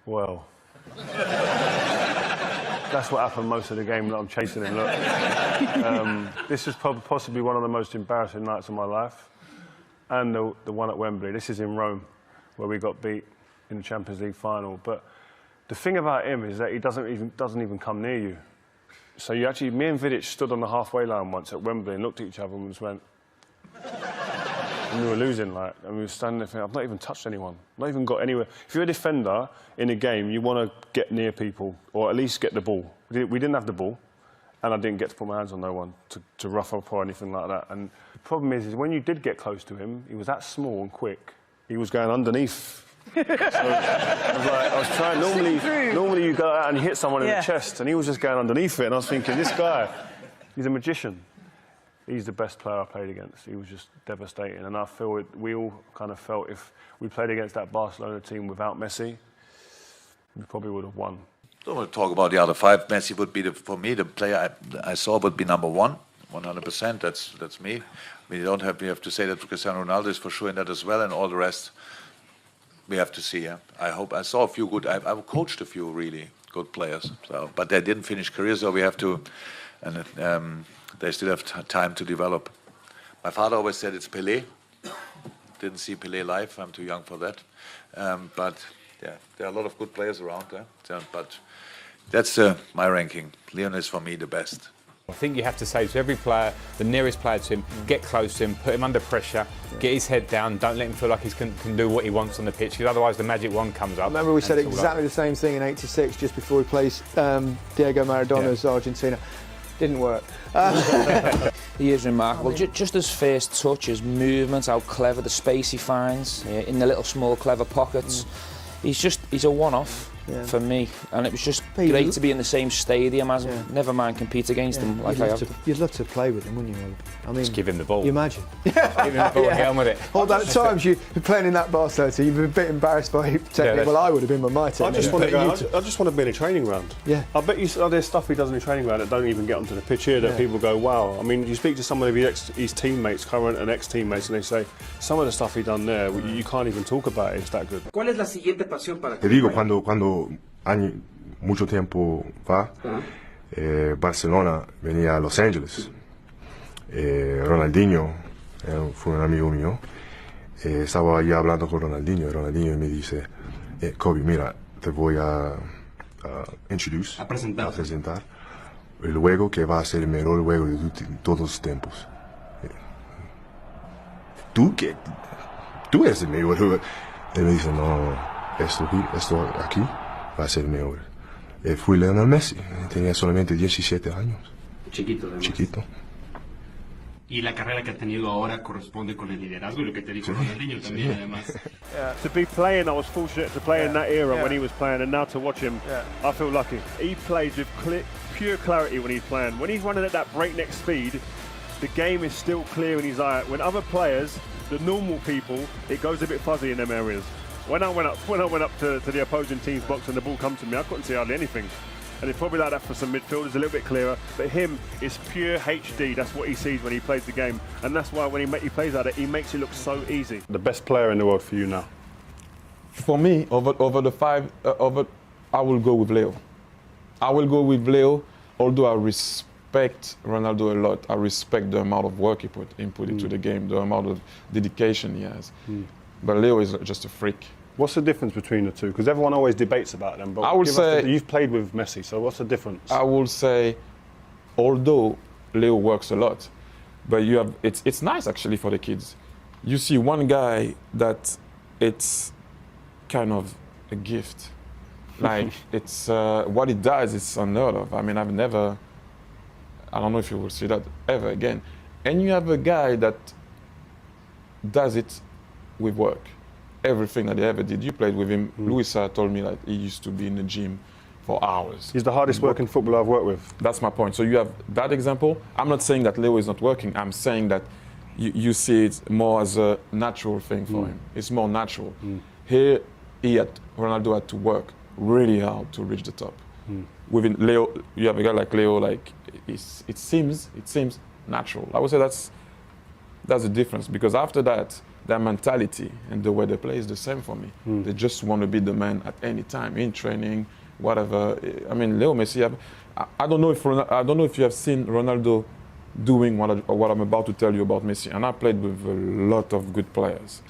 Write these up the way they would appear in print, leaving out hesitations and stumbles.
Well, that's what happened most of the game that I'm chasing him. Look, this is possibly one of the most embarrassing nights of my life, and the one at Wembley. This is in Rome, where we got beat in the Champions League final. But the thing about him is that he doesn't even come near you. So me and Vidic stood on the halfway line once at Wembley and looked at each other and just went. And we were losing, and we were standing there thinking, I've not even touched anyone. I've not even got anywhere. If you're a defender in a game, you want to get near people, or at least get the ball. We didn't have the ball, and I didn't get to put my hands on no one to rough up or anything like that. And the problem is when you did get close to him, he was that small and quick. He was going underneath. So I was trying, normally you go out and you hit someone in the chest, and he was just going underneath it, and I was thinking, this guy, he's a magician. He's the best player I played against. He was just devastating. And I feel we all kind of felt if we played against that Barcelona team without Messi, we probably would have won. Don't want to talk about the other five. Messi would be, for me, the player I saw would be number one, 100%. That's me. We have to say that Cristiano Ronaldo is for sure in that as well, and all the rest we have to see. Yeah? I saw a few good. I've coached a few really good players, but they didn't finish careers, so we have to. And they still have time to develop. My father always said it's Pelé. Didn't see Pelé live. I'm too young for that. But yeah, there are a lot of good players around there. But that's my ranking. Lionel is for me the best. I think you have to say to every player, the nearest player to him, get close to him, put him under pressure, get his head down, don't let him feel like he can do what he wants on the pitch, because otherwise the magic wand comes up. I remember we said exactly the same thing in '86, just before we played Diego Maradona's Argentina. Didn't work. He is remarkable. Just his first touch, his movement, how clever, the space he finds in the little small clever pockets. He's a one-off for me, and it was just great to be in the same stadium as him. Never mind compete against him like I have. You'd love to play with him, wouldn't you? I mean, just give him the ball. You imagine. Give him the ball and get on with it. Although at times you're playing in that Barcelona team, you've been a bit embarrassed by technique. Well, I would have been with my technique. I just want to be in a training ground. Yeah. I bet there's stuff he does in a training ground that don't even get onto the pitch here that people go, wow. I mean, you speak to some of his teammates, current and ex-teammates, and they say, some of the stuff he done there, you can't even talk about it, it's that good. ¿Cuál es la siguiente pasión para Te digo, cuando mucho tiempo va, Barcelona venía a Los Ángeles. Ronaldinho fue un amigo mío. Estaba allí hablando con Ronaldinho y Ronaldinho me dice, Kobe, mira, te voy a presentar el juego que va a ser el mejor juego de todos los tiempos. Tú eres el mejor jugador. Él me dice, no, esto aquí va a ser el mejor. Fui Lionel Messi, tenía solamente 17 años. Chiquito, además. Chiquito. Y la carrera que ha tenido ahora corresponde con el liderazgo y lo que te dijo Ronaldinho también, además. To be playing, I was fortunate to play in that era when he was playing, and now to watch him, I feel lucky. He plays with pure clarity when he's playing. When he's running at that breakneck speed, the game is still clear in his eye. When other players, the normal people, it goes a bit fuzzy in them areas. When I went up to the opposing team's box and the ball come to me, I couldn't see hardly anything. And it's probably like that for some midfielders, a little bit clearer. But him, it's pure HD. That's what he sees when he plays the game. And that's why when he plays at it, he makes it look so easy. The best player in the world for you now? For me, over the five, I will go with Leo. I will go with Leo, although I respect Ronaldo a lot. I respect the amount of work he put into the game, the amount of dedication he has. But Leo is just a freak. What's the difference between the two? Because everyone always debates about them. But I would say you've played with Messi, so what's the difference? I will say, although Leo works a lot, but it's nice actually for the kids. You see one guy that it's kind of a gift. Like it's what he does is unheard of. I mean, I don't know if you will see that ever again. And you have a guy that does it with work. Everything that he ever did. You played with him. Luisa told me that he used to be in the gym for hours. He's the hardest working footballer I've worked with. That's my point. So you have that example. I'm not saying that Leo is not working. I'm saying that you see it more as a natural thing for him. It's more natural. Here, Ronaldo had to work really hard to reach the top. Within Leo, you have a guy like Leo, like it seems natural. I would say that's the difference, because after that, their mentality and the way they play is the same for me. They just want to be the man at any time, in training, whatever. I mean, Leo Messi, I don't know if you have seen Ronaldo doing what I'm about to tell you about Messi. And I played with a lot of good players.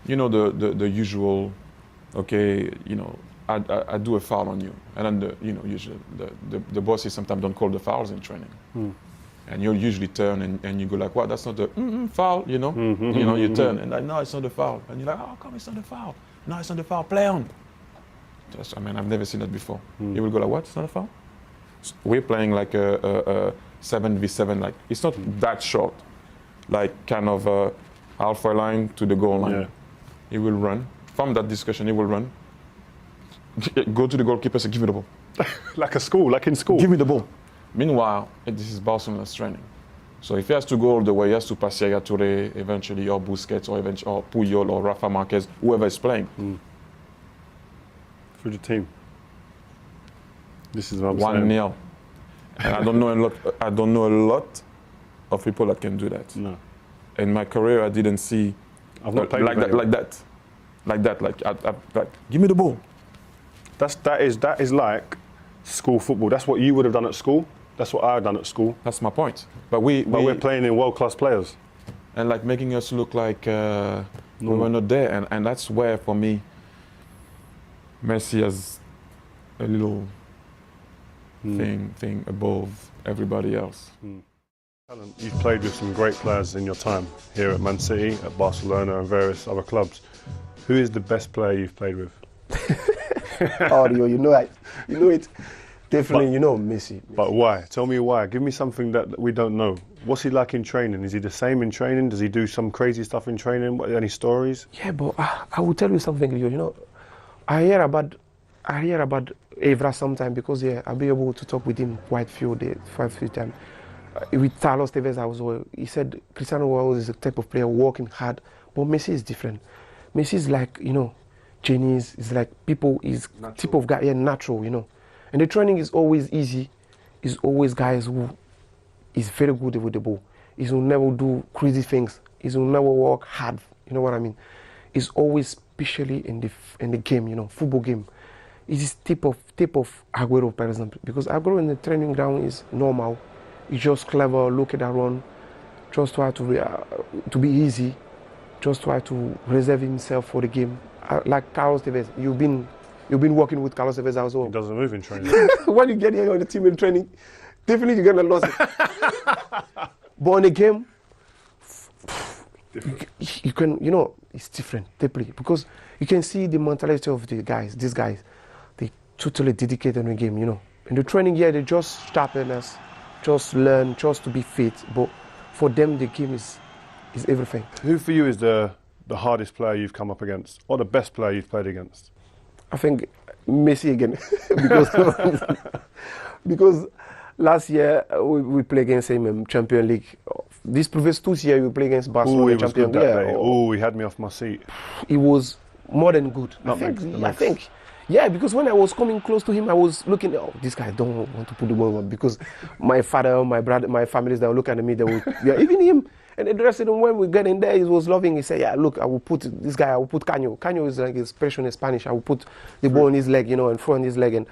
You know, the usual, okay, you know, I do a foul on you. And then, usually the bosses sometimes don't call the fouls in training. And you'll usually turn and you go like, what, that's not the foul, you know? You turn and like, no, it's not the foul. And you're like, how come it's not the foul? No, it's not the foul, play on. I mean, I've never seen that before. You will go like, what, it's not a foul? We're playing like a 7v7, like, it's not that short. Like kind of halfway line to the goal line. Yeah. He will run. From that discussion, he will run. Go to the goalkeeper, say, give me the ball. Like in school. Give me the ball. Meanwhile, this is Barcelona's training. So if he has to go all the way, he has to pass Yaya Touré eventually, or Busquets, or Puyol, or Rafa Marquez, whoever is playing. For the team. This is what I'm saying. 1-0. And I don't know a lot of people that can do that. No. In my career, I didn't see I've not played like that. Like, give me the ball. That is like school football. That's what you would have done at school. That's what I've done at school. That's my point. But we're playing in world-class players. And like making us look like we were not there. And that's where, for me, Messi has a little thing above everybody else. You've played with some great players in your time here at Man City, at Barcelona and various other clubs. Who is the best player you've played with? Oh, you know it. Definitely, Messi. But why? Tell me why. Give me something that we don't know. What's he like in training? Is he the same in training? Does he do some crazy stuff in training? Any stories? Yeah, but I will tell you something, Leo. I hear about Evra sometimes because I'll be able to talk with him quite few times. With Carlos Tevez as well, he said Cristiano Ronaldo is a type of player working hard, but Messi is different. Messi is like, genius, is like people, is type of guy, natural, And the training is always easy. It's always guys who is very good with the ball. He will never do crazy things. He will never work hard. You know what I mean? It's always, especially in the game, football game. It's type of Aguero, for example, because Aguero in the training ground is normal. He's just clever, look at that run, just try to be easy, just try to reserve himself for the game. Like Carlos Tevez, you've been working with Carlos Tevez as well. He doesn't move in training. When you get here on the team in training, definitely you're gonna lose it. But in the game, you can, it's different, deeply, because you can see the mentality of these guys, they totally dedicated in the game, In the training, they just sharpen us, just learn, just to be fit. But for them, the game is everything. Who for you is the hardest player you've come up against, or the best player you've played against? I think Messi again, because last year we played against him in Champions League. These previous 2 years we played against Barcelona in Champions League. Oh, he had me off my seat. He was more than good. I think. Yeah, because when I was coming close to him, I was looking, this guy don't want to put the ball on, because my father, my brother, my families, they were looking at me, even him. And the rest of them, when we get in there, he was loving. He said, look, I will put this guy, I will put Caño. Caño is like expression in Spanish. I will put the ball on his leg, and throw on his leg. And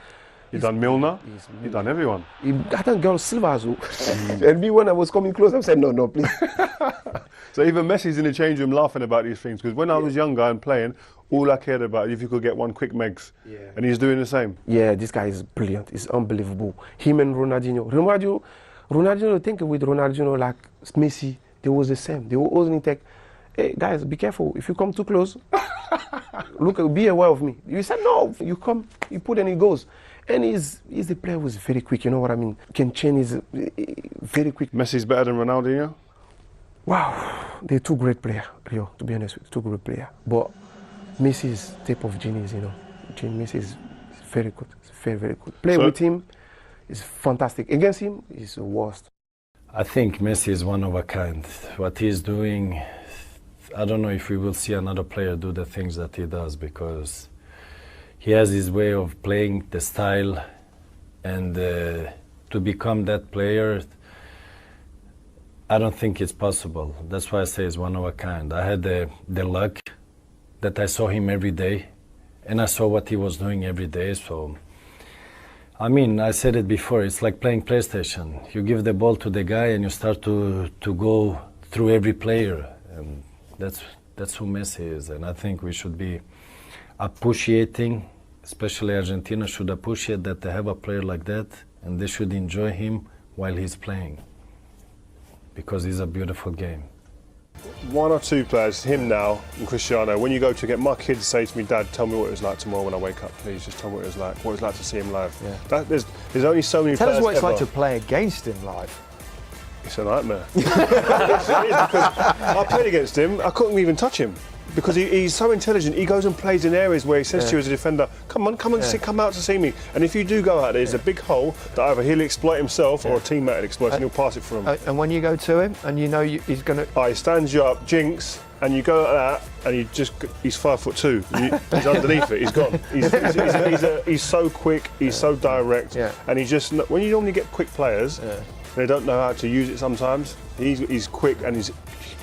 you done Milner? You done everyone? I done Girl Silva as well. And me, when I was coming close, I said, no, please. So even Messi's in the change room laughing about these things, because when I was younger and playing, all I cared about is if you could get one quick megs. Yeah. And he's doing the same. Yeah, this guy is brilliant. He's unbelievable. Him and Ronaldinho, I think with Ronaldinho, like Messi, they was the same. They were only take, hey guys, be careful. If you come too close, look, be aware of me. You said no. You come, you put, and he goes. And he's the player who's very quick. You know what I mean? Can change is very quick. Messi's better than Ronaldinho? Wow, they're two great players, Rio. To be honest with you, two great players. But Messi is type of genius. Messi is very good. It's very, very good. Play with him is fantastic. Against him is the worst. I think Messi is one of a kind. What he's doing, I don't know if we will see another player do the things that he does, because he has his way of playing, the style, and to become that player, I don't think it's possible. That's why I say it's one of a kind. I had the luck that I saw him every day, and I saw what he was doing every day. So, I mean, I said it before, it's like playing PlayStation. You give the ball to the guy and you start to go through every player. And that's who Messi is. And I think we should be appreciating, especially Argentina should appreciate that they have a player like that, and they should enjoy him while he's playing, because it's a beautiful game. One or two players, him now and Cristiano, when you go to get my kids say to me, Dad, tell me what it was like tomorrow when I wake up, please, just tell me what it was like to see him live. Yeah. There's only so many Tell players us what it's ever. like to play against him live. It's a nightmare. It is, because I played against him, I couldn't even touch him. Because he's so intelligent, he goes and plays in areas where he says to you as a defender, come on, come out to see me. And if you do go out, there's a big hole that either he'll exploit himself or a teammate will exploit, and he'll pass it for him. And when you go to him and you know he's going to... He stands you up, jinx, and you go like that, and he's 5'2". He's underneath it, he's gone. He's so quick, he's so direct, and he just... When you normally get quick players, they don't know how to use it sometimes. He's quick and he's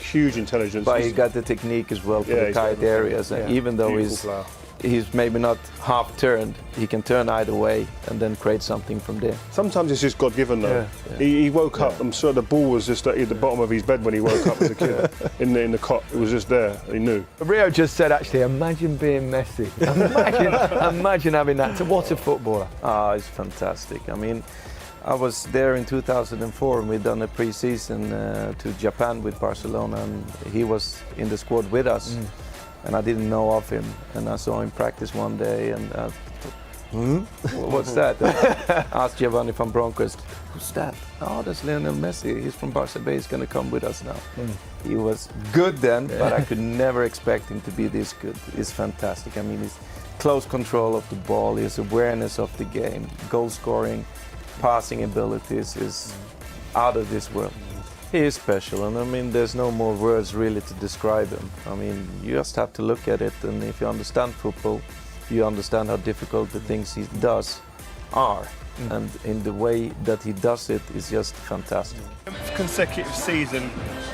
huge intelligence. But he got the technique as well for the tight areas, and even though he's maybe not half turned, he can turn either way and then create something from there. Sometimes it's just God-given though. He woke up, I'm sure the ball was just at the bottom of his bed when he woke up as a kid. in the cot, it was just there, he knew. Rio just said, actually, imagine being Messi. Imagine having that. What a footballer. It's fantastic. I mean, I was there in 2004 and we'd done a pre-season to Japan with Barcelona, and he was in the squad with us, and I didn't know of him, and I saw him practice one day and what's that? Asked Giovanni van Bronckhorst, who's that? Oh, that's Lionel Messi, he's from Barca B, he's going to come with us now. He was good then, but I could never expect him to be this good. He's fantastic. I mean, his close control of the ball, his awareness of the game, goal scoring, passing abilities is out of this world. He is special, and I mean, there's no more words really to describe him. I mean, you just have to look at it, and if you understand football, you understand how difficult the things he does are. And in the way that he does it is just fantastic. Consecutive season,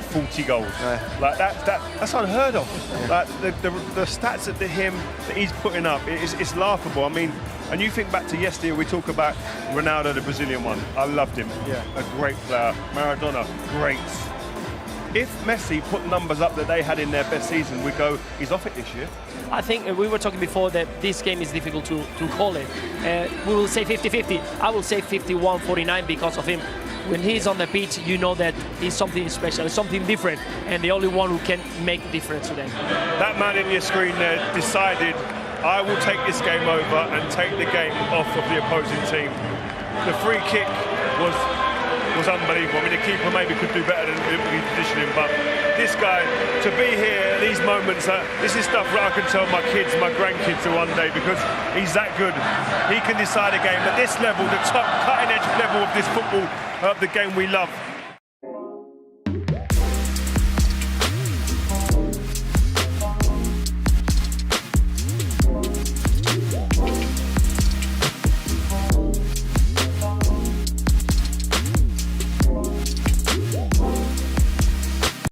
40 goals. Like that's unheard of. Like the stats that he's putting up, it's laughable. I mean, and you think back to yesterday, we talk about Ronaldo, the Brazilian one. I loved him. A great player. Maradona, great. If Messi put numbers up that they had in their best season, we'd go, he's off it this year. I think we were talking before that this game is difficult to call it. We will say 50-50. I will say 51-49 because of him. When he's on the pitch, you know that he's something special, something different, and the only one who can make the difference today. That man in your screen there decided, I will take this game over and take the game off of the opposing team. The free kick was unbelievable. I mean, the keeper maybe could do better than positioning, but this guy, to be here, these moments, this is stuff that I can tell my kids, my grandkids one day, because he's that good. He can decide a game at this level, the top cutting-edge level of this football, of the game we love.